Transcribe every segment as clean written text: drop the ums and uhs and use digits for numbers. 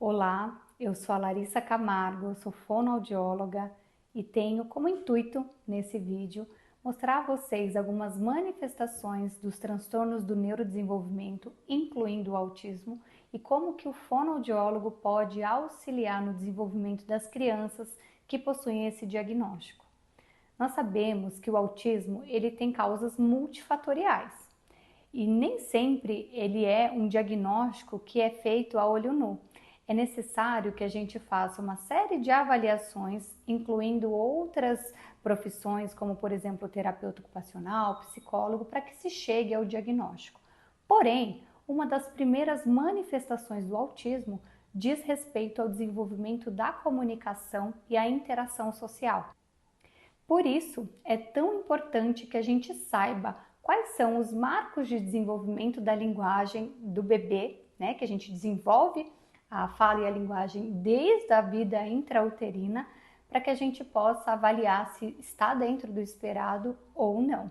Olá, eu sou a Larissa Camargo, eu sou fonoaudióloga e tenho como intuito, nesse vídeo, mostrar a vocês algumas manifestações dos transtornos do neurodesenvolvimento, incluindo o autismo, e como que o fonoaudiólogo pode auxiliar no desenvolvimento das crianças que possuem esse diagnóstico. Nós sabemos que o autismo ele tem causas multifatoriais e nem sempre ele é um diagnóstico que é feito a olho nu. É necessário que a gente faça uma série de avaliações, incluindo outras profissões, como por exemplo terapeuta ocupacional, psicólogo, para que se chegue ao diagnóstico. Porém, uma das primeiras manifestações do autismo diz respeito ao desenvolvimento da comunicação e à interação social. Por isso, é tão importante que a gente saiba quais são os marcos de desenvolvimento da linguagem do bebê, né, que a gente desenvolve a fala e a linguagem desde a vida intrauterina, para que a gente possa avaliar se está dentro do esperado ou não.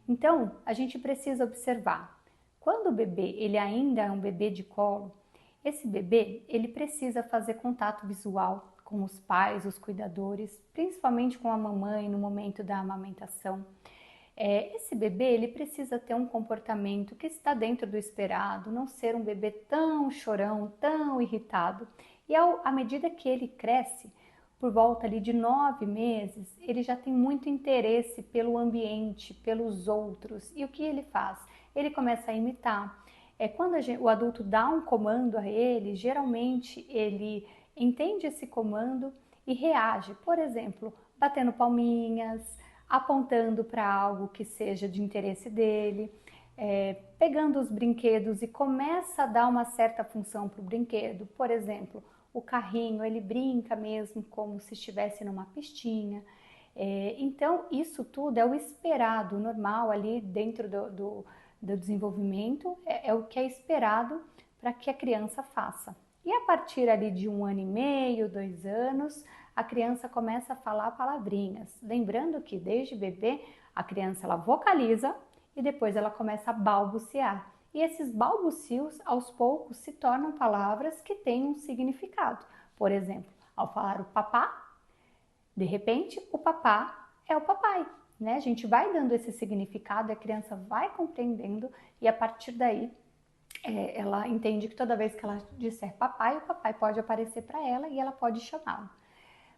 Então, a gente precisa observar, quando o bebê ele ainda é um bebê de colo, esse bebê ele precisa fazer contato visual com os pais, os cuidadores, principalmente com a mamãe no momento da amamentação. Esse bebê ele precisa ter um comportamento que está dentro do esperado, não ser um bebê tão chorão, tão irritado. E à medida que ele cresce, por volta ali de 9 meses, ele já tem muito interesse pelo ambiente, pelos outros. E o que ele faz? Ele começa a imitar. Quando o adulto dá um comando a ele, geralmente ele entende esse comando e reage. Por exemplo, batendo palminhas, apontando para algo que seja de interesse dele, pegando os brinquedos e começa a dar uma certa função para o brinquedo. Por exemplo, o carrinho, ele brinca mesmo como se estivesse numa pistinha. Então, isso tudo é o esperado, o normal ali dentro do desenvolvimento, é o que é esperado para que a criança faça. E a partir ali de 1 ano e meio, 2 anos, a criança começa a falar palavrinhas. Lembrando que desde bebê, a criança ela vocaliza e depois ela começa a balbuciar. E esses balbucios, aos poucos, se tornam palavras que têm um significado. Por exemplo, ao falar o papá, de repente, o papá é o papai, né? A gente vai dando esse significado, a criança vai compreendendo e a partir daí ela entende que toda vez que ela disser papai, o papai pode aparecer para ela e ela pode chamá-lo.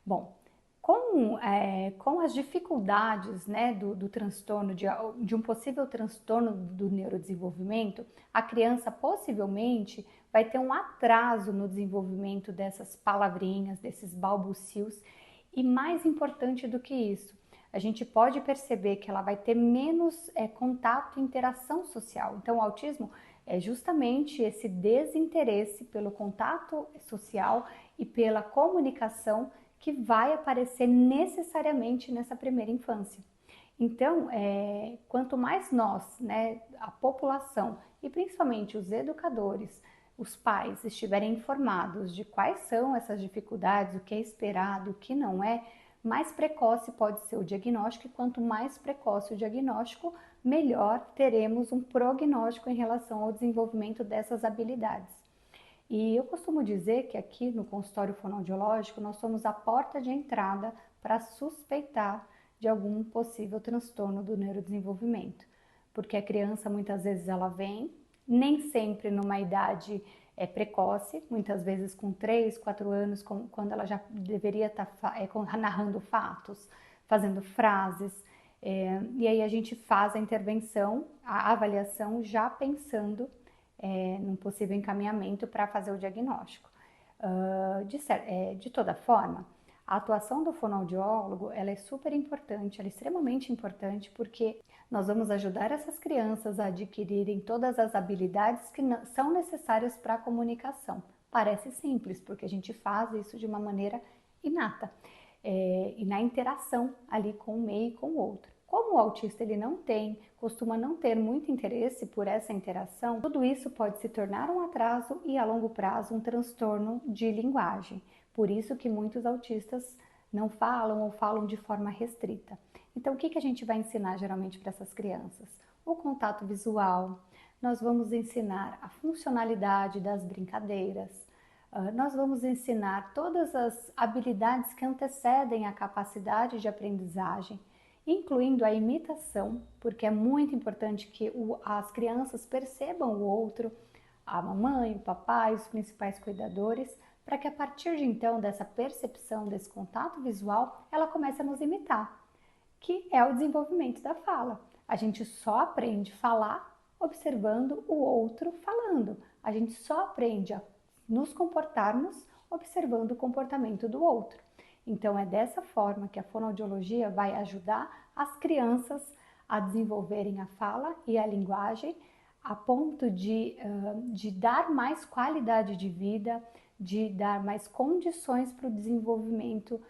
Bom, com as dificuldades, né, do transtorno, de um possível transtorno do neurodesenvolvimento, a criança possivelmente vai ter um atraso no desenvolvimento dessas palavrinhas, desses balbucios, e mais importante do que isso, a gente pode perceber que ela vai ter menos contato e interação social. Então, o autismo é justamente esse desinteresse pelo contato social e pela comunicação que vai aparecer necessariamente nessa primeira infância. Então, quanto mais nós, né, a população e principalmente os educadores, os pais estiverem informados de quais são essas dificuldades, o que é esperado, o que não é, mais precoce pode ser o diagnóstico e quanto mais precoce o diagnóstico, melhor teremos um prognóstico em relação ao desenvolvimento dessas habilidades. E eu costumo dizer que aqui no consultório fonoaudiológico nós somos a porta de entrada para suspeitar de algum possível transtorno do neurodesenvolvimento, porque a criança muitas vezes ela vem, nem sempre numa idade precoce, muitas vezes com 3, 4 anos, quando ela já deveria estar narrando fatos, fazendo frases, e aí a gente faz a intervenção, a avaliação já pensando num possível encaminhamento para fazer o diagnóstico. De toda forma, a atuação do fonoaudiólogo ela é super importante, ela é extremamente importante porque nós vamos ajudar essas crianças a adquirirem todas as habilidades que são necessárias para a comunicação. Parece simples, porque a gente faz isso de uma maneira inata e na interação ali com o meio e com o outro. Como o autista ele costuma não ter muito interesse por essa interação, tudo isso pode se tornar um atraso e a longo prazo um transtorno de linguagem. Por isso que muitos autistas não falam ou falam de forma restrita. Então, o que a gente vai ensinar geralmente para essas crianças? O contato visual, nós vamos ensinar a funcionalidade das brincadeiras, Nós vamos ensinar todas as habilidades que antecedem a capacidade de aprendizagem, incluindo a imitação, porque é muito importante que as crianças percebam o outro, a mamãe, o papai, os principais cuidadores, para que a partir de então, dessa percepção, desse contato visual, ela comece a nos imitar, que é o desenvolvimento da fala. A gente só aprende a falar observando o outro falando. A gente só aprende a nos comportarmos observando o comportamento do outro. Então é dessa forma que a fonoaudiologia vai ajudar as crianças a desenvolverem a fala e a linguagem a ponto de dar mais qualidade de vida, de dar mais condições para o desenvolvimento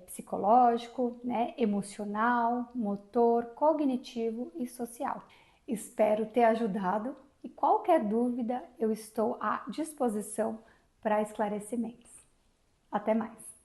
psicológico, né, emocional, motor, cognitivo e social. Espero ter ajudado e qualquer dúvida eu estou à disposição para esclarecimentos. Até mais!